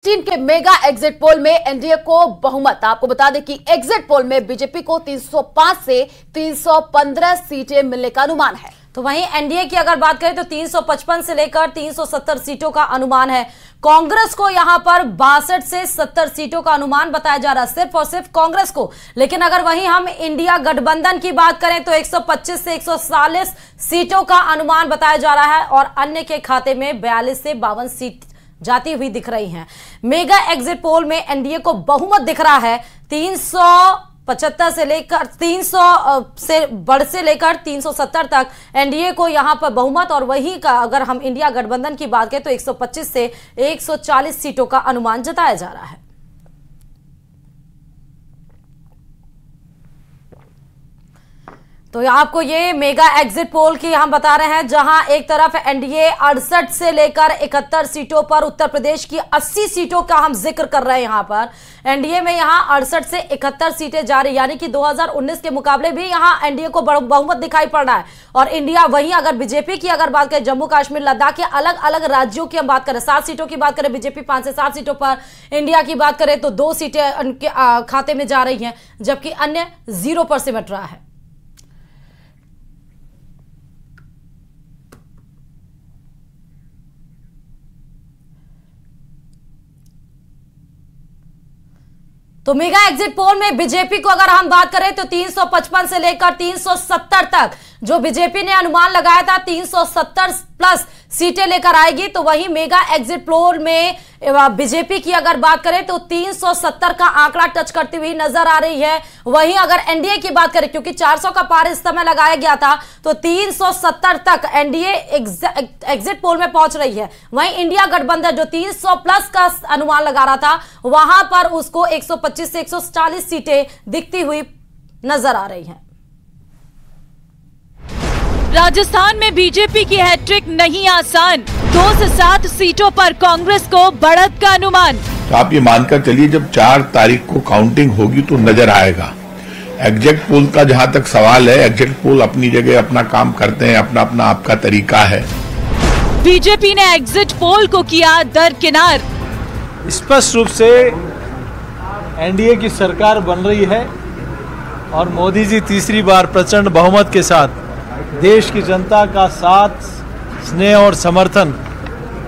चीन के mega exit poll में एनडीए को बहुमत। आपको बता दें कि एग्जिट पोल में बीजेपी को 305 से 315 सीटें मिलने का अनुमान है। तो वहीं एनडीए की अगर बात करें तो 355 से लेकर 370 सीटों का अनुमान है। कांग्रेस को यहां पर 62 से 70 सीटों का अनुमान बताया जा रहा है, सिर्फ और सिर्फ कांग्रेस को। लेकिन अगर वहीं हम इंडिया गठबंधन की बात करें तो 125 से 140 सीटों का अनुमान बताया जा रहा है और अन्य के खाते में 42 से 52 सीट जाती हुई दिख रही हैं। मेगा एग्जिट पोल में एनडीए को बहुमत दिख रहा है 375 से लेकर 300 से लेकर 370 तक एनडीए को यहां पर बहुमत। और वहीं का अगर हम इंडिया गठबंधन की बात करें तो 125 से 140 सीटों का अनुमान जताया जा रहा है। तो आपको ये मेगा एग्जिट पोल की हम बता रहे हैं, जहां एक तरफ एनडीए 68 से लेकर 71 सीटों पर, उत्तर प्रदेश की 80 सीटों का हम जिक्र कर रहे हैं। यहां पर एनडीए में यहां 68 से 71 सीटें जा रही, यानी कि 2019 के मुकाबले भी यहां एनडीए को बहुमत दिखाई पड़ रहा है। और इंडिया वहीं अगर बीजेपी की अगर बात करें, जम्मू कश्मीर लद्दाख के अलग अलग राज्यों की हम बात करें, 7 सीटों की बात करें, बीजेपी 5 से 7 सीटों पर, इंडिया की बात करें तो 2 सीटें उनके खाते में जा रही हैं, जबकि अन्य 0 पर सिमट रहा है। तो मेगा एग्जिट पोल में बीजेपी को अगर हम बात करें तो 355 से लेकर 370 तक जो बीजेपी ने अनुमान लगाया था 370 प्लस सीटें लेकर आएगी। तो वहीं मेगा एग्जिट पोल में बीजेपी की अगर बात करें तो 370 का आंकड़ा टच करती हुई नजर आ रही है। वहीं अगर एनडीए की बात करें, क्योंकि 400 का पार इस समय लगाया गया था, तो 370 तक एनडीए एग्जिट पोल में पहुंच रही है। वहीं इंडिया गठबंधन जो 300 प्लस का अनुमान लगा रहा था, वहां पर उसको 125 से 140 सीटें दिखती हुई नजर आ रही हैं। राजस्थान में बीजेपी की हैट्रिक नहीं आसान, 2 से 7 सीटों पर कांग्रेस को बढ़त का अनुमान। तो आप ये मानकर चलिए जब 4 तारीख को काउंटिंग होगी तो नजर आएगा। एग्जिट पोल का जहां तक सवाल है, एग्जिट पोल अपनी जगह अपना काम करते हैं, अपना अपना आपका तरीका है। बीजेपी ने एग्जिट पोल को किया दरकिनार। स्पष्ट रूप से एनडीए की सरकार बन रही है और मोदी जी तीसरी बार प्रचंड बहुमत के साथ देश की जनता का साथ, स्नेह और समर्थन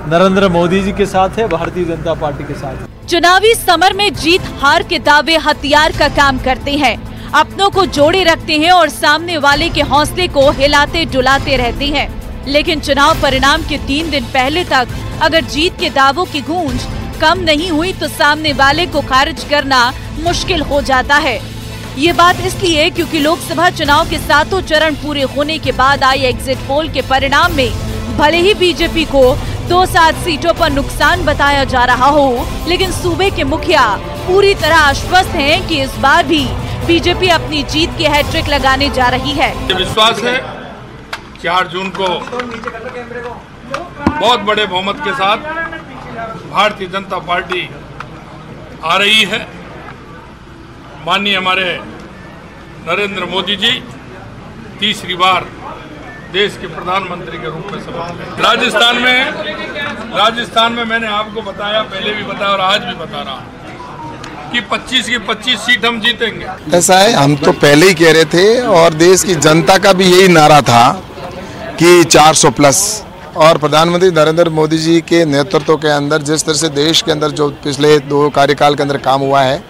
नरेंद्र मोदी जी के साथ है, भारतीय जनता पार्टी के साथ। चुनावी समर में जीत हार के दावे हथियार का काम करते हैं, अपनों को जोड़े रखते हैं और सामने वाले के हौसले को हिलाते डुलाते रहते हैं। लेकिन चुनाव परिणाम के 3 दिन पहले तक अगर जीत के दावों की गूंज कम नहीं हुई तो सामने वाले को खारिज करना मुश्किल हो जाता है। ये बात इसलिए क्योंकि लोकसभा चुनाव के 7 चरण पूरे होने के बाद आई एग्जिट पोल के परिणाम में भले ही बीजेपी को 2-7 सीटों पर नुकसान बताया जा रहा हो, लेकिन सूबे के मुखिया पूरी तरह आश्वस्त हैं कि इस बार भी बीजेपी अपनी जीत की हैट्रिक लगाने जा रही है। विश्वास है 4 जून को बहुत बड़े बहुमत के साथ भारतीय जनता पार्टी आ रही है। माननीय हमारे नरेंद्र मोदी जी तीसरी बार देश के प्रधानमंत्री के रूप में शपथ लेंगे। राजस्थान में मैंने आपको बताया, पहले भी बताया और आज भी बता रहा हूँ कि 25 की 25 सीट हम जीतेंगे। ऐसा है, हम तो पहले ही कह रहे थे और देश की जनता का भी यही नारा था कि 400 प्लस। और प्रधानमंत्री नरेंद्र मोदी जी के नेतृत्व के अंदर जिस तरह से देश के अंदर जो पिछले 2 कार्यकाल के अंदर काम हुआ है,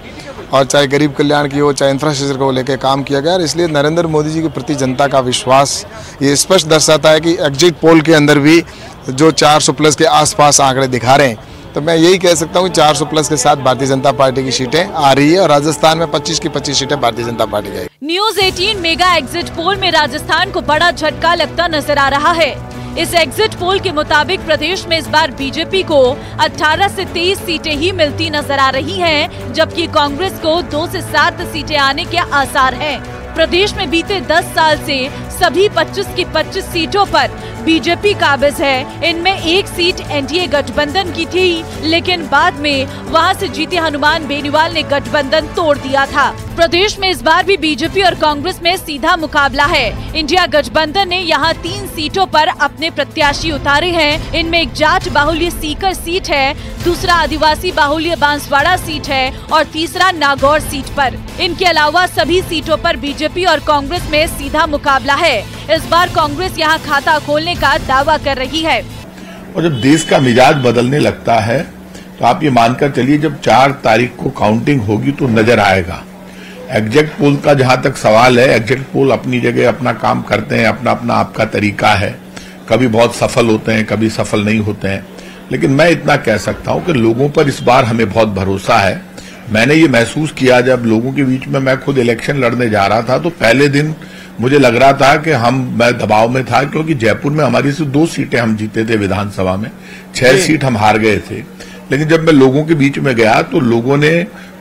और चाहे गरीब कल्याण की हो, चाहे इंफ्रास्ट्रक्चर को लेकर काम किया गया, और इसलिए नरेंद्र मोदी जी के प्रति जनता का विश्वास ये स्पष्ट दर्शाता है कि एग्जिट पोल के अंदर भी जो 400 प्लस के आसपास आंकड़े दिखा रहे हैं। तो मैं यही कह सकता हूँ कि 400 प्लस के साथ भारतीय जनता पार्टी की सीटें आ रही है और राजस्थान में 25 की 25 सीटें भारतीय जनता पार्टी की। न्यूज़ 18 मेगा एग्जिट पोल में राजस्थान को बड़ा झटका लगता नजर आ रहा है। इस एग्जिट पोल के मुताबिक प्रदेश में इस बार बीजेपी को 18 से 23 सीटें ही मिलती नजर आ रही हैं, जबकि कांग्रेस को 2 से 7 सीटें आने के आसार हैं। प्रदेश में बीते 10 साल से सभी 25 की 25 सीटों पर बीजेपी काबिज है। इनमें एक सीट एनडीए गठबंधन की थी, लेकिन बाद में वहां से जीते हनुमान बेनीवाल ने गठबंधन तोड़ दिया था। प्रदेश में इस बार भी बीजेपी और कांग्रेस में सीधा मुकाबला है। इंडिया गठबंधन ने यहां 3 सीटों पर अपने प्रत्याशी उतारे हैं। इनमें एक जाट बाहुल्य सीकर सीट है, दूसरा आदिवासी बाहुल्य बांसवाड़ा सीट है और तीसरा नागौर सीट पर। इनके अलावा सभी सीटों पर बीजेपी और कांग्रेस में सीधा मुकाबला है। इस बार कांग्रेस यहां खाता खोलने का दावा कर रही है। और जब देश का मिजाज बदलने लगता है तो आप ये मानकर चलिए, जब 4 तारीख को काउंटिंग होगी तो नजर आएगा। एग्जैक्ट पोल का जहां तक सवाल है, एग्जैक्ट पोल अपनी जगह अपना काम करते हैं, अपना अपना आपका तरीका है। कभी बहुत सफल होते हैं, कभी सफल नहीं होते हैं, लेकिन मैं इतना कह सकता हूं कि लोगों पर इस बार हमें बहुत भरोसा है। मैंने ये महसूस किया जब लोगों के बीच में मैं खुद इलेक्शन लड़ने जा रहा था, तो पहले दिन मुझे लग रहा था कि मैं दबाव में था, क्योंकि जयपुर में हमारी सिर्फ 2 सीटें हम जीते थे विधानसभा में, 6 सीट हम हार गए थे। लेकिन जब मैं लोगों के बीच में गया तो लोगों ने,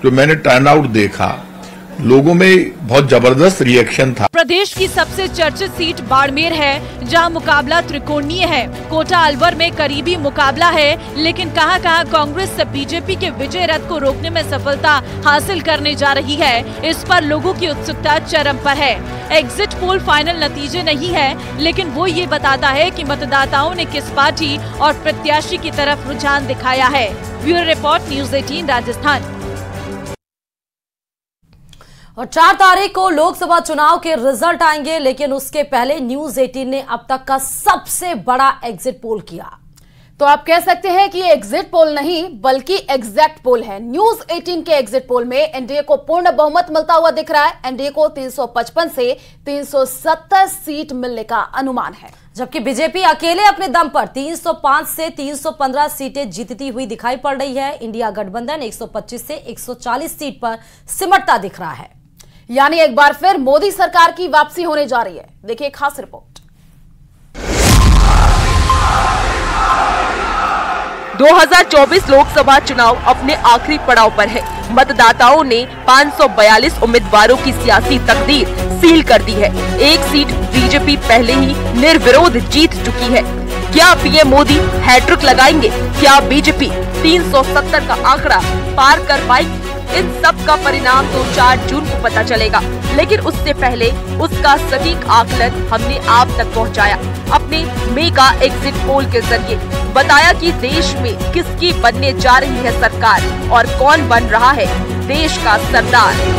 जो मैंने टर्नआउट देखा, लोगों में बहुत जबरदस्त रिएक्शन था। प्रदेश की सबसे चर्चित सीट बाड़मेर है, जहां मुकाबला त्रिकोणीय है। कोटा अलवर में करीबी मुकाबला है, लेकिन कहां-कहां कांग्रेस बीजेपी के विजय रथ को रोकने में सफलता हासिल करने जा रही है। इस पर लोगों की उत्सुकता चरम पर है। एग्जिट पोल फाइनल नतीजे नहीं है, लेकिन वो ये बताता है कि मतदाताओं ने किस पार्टी और प्रत्याशी की तरफ रुझान दिखाया है। Bureau report, news 18 Rajasthan. और 4 तारीख को लोकसभा चुनाव के रिजल्ट आएंगे, लेकिन उसके पहले न्यूज़ 18 ने अब तक का सबसे बड़ा एग्जिट पोल किया। तो आप कह सकते हैं कि ये एग्जिट पोल नहीं बल्कि एग्जैक्ट पोल है। न्यूज़ 18 के एग्जिट पोल में एनडीए को पूर्ण बहुमत मिलता हुआ दिख रहा है। एनडीए को 355 से 370 सीट मिलने का अनुमान है, जबकि बीजेपी अकेले अपने दम पर 305 से 315 सीटें जीतती हुई दिखाई पड़ रही है। इंडिया गठबंधन 125 से 140 सीट पर सिमटता दिख रहा है। यानी एक बार फिर मोदी सरकार की वापसी होने जा रही है। देखिए खास रिपोर्ट। 2024 लोकसभा चुनाव अपने आखिरी पड़ाव पर है। मतदाताओं ने 542 उम्मीदवारों की सियासी तकदीर सील कर दी है। एक सीट बीजेपी पहले ही निर्विरोध जीत चुकी है। क्या पीएम मोदी हैट्रिक लगाएंगे? क्या बीजेपी 370 का आंकड़ा पार कर पाएगी? इन सब का परिणाम तो 4 जून को पता चलेगा, लेकिन उससे पहले उसका सटीक आकलन हमने आप तक पहुंचाया अपने मेगा एग्जिट पोल के जरिए। बताया कि देश में किसकी बनने जा रही है सरकार और कौन बन रहा है देश का सरदार।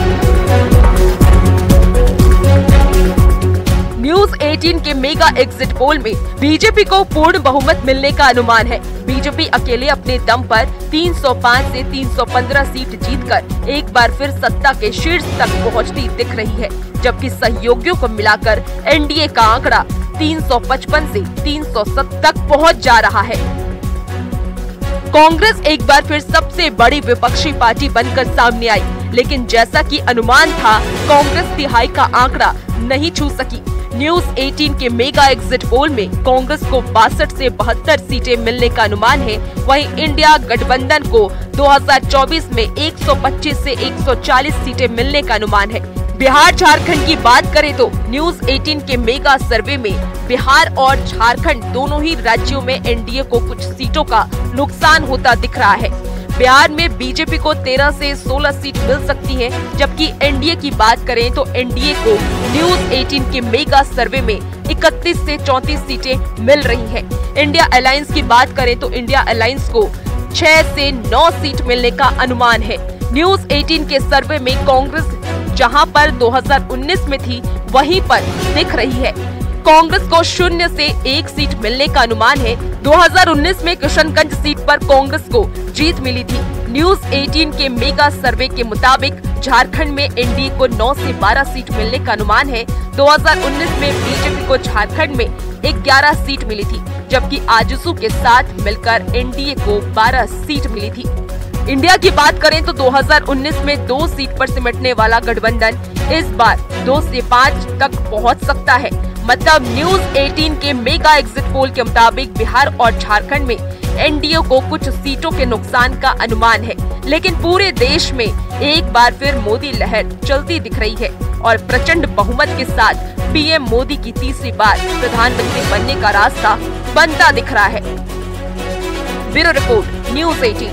न्यूज़ 18 के मेगा एग्जिट पोल में बीजेपी को पूर्ण बहुमत मिलने का अनुमान है। बीजेपी अकेले अपने दम पर 305 से 315 सीट जीतकर एक बार फिर सत्ता के शीर्ष तक पहुंचती दिख रही है, जबकि सहयोगियों को मिलाकर एनडीए का आंकड़ा 355 से 370 तक पहुंच जा रहा है। कांग्रेस एक बार फिर सबसे बड़ी विपक्षी पार्टी बनकर सामने आई, लेकिन जैसा कि अनुमान था, कांग्रेस तिहाई का आंकड़ा नहीं छू सकी। न्यूज़ 18 के मेगा एग्जिट पोल में कांग्रेस को 62 से 72 सीटें मिलने का अनुमान है। वहीं इंडिया गठबंधन को 2024 में 125 से 140 सीटें मिलने का अनुमान है। बिहार झारखंड की बात करें तो न्यूज़ 18 के मेगा सर्वे में बिहार और झारखंड दोनों ही राज्यों में एनडीए को कुछ सीटों का नुकसान होता दिख रहा है। बिहार में बीजेपी को 13 से 16 सीट मिल सकती है, जबकि एनडीए की बात करें तो एनडीए को न्यूज़ 18 के मेगा सर्वे में 31 से 34 सीटें मिल रही हैं। इंडिया अलायंस की बात करें तो इंडिया अलायंस को 6 से 9 सीट मिलने का अनुमान है। न्यूज़ 18 के सर्वे में कांग्रेस जहां पर 2019 में थी, वहीं पर दिख रही है। कांग्रेस को 0 से 1 सीट मिलने का अनुमान है। 2019 में किशनगंज सीट पर कांग्रेस को जीत मिली थी। न्यूज़ 18 के मेगा सर्वे के मुताबिक झारखंड में एनडीए को 9 से 12 सीट मिलने का अनुमान है। 2019 में बीजेपी को झारखंड में 11 सीट मिली थी, जबकि आजसू के साथ मिलकर एनडीए को 12 सीट मिली थी। इंडिया की बात करें तो 2019 में 2 सीट पर सिमटने वाला गठबंधन इस बार 2 से 5 तक पहुंच सकता है। मतलब न्यूज़ 18 के मेगा एग्जिट पोल के मुताबिक बिहार और झारखंड में एनडीए को कुछ सीटों के नुकसान का अनुमान है, लेकिन पूरे देश में एक बार फिर मोदी लहर चलती दिख रही है और प्रचंड बहुमत के साथ पीएम मोदी की तीसरी बार प्रधानमंत्री बनने का रास्ता बनता दिख रहा है। Bureau report, news 18।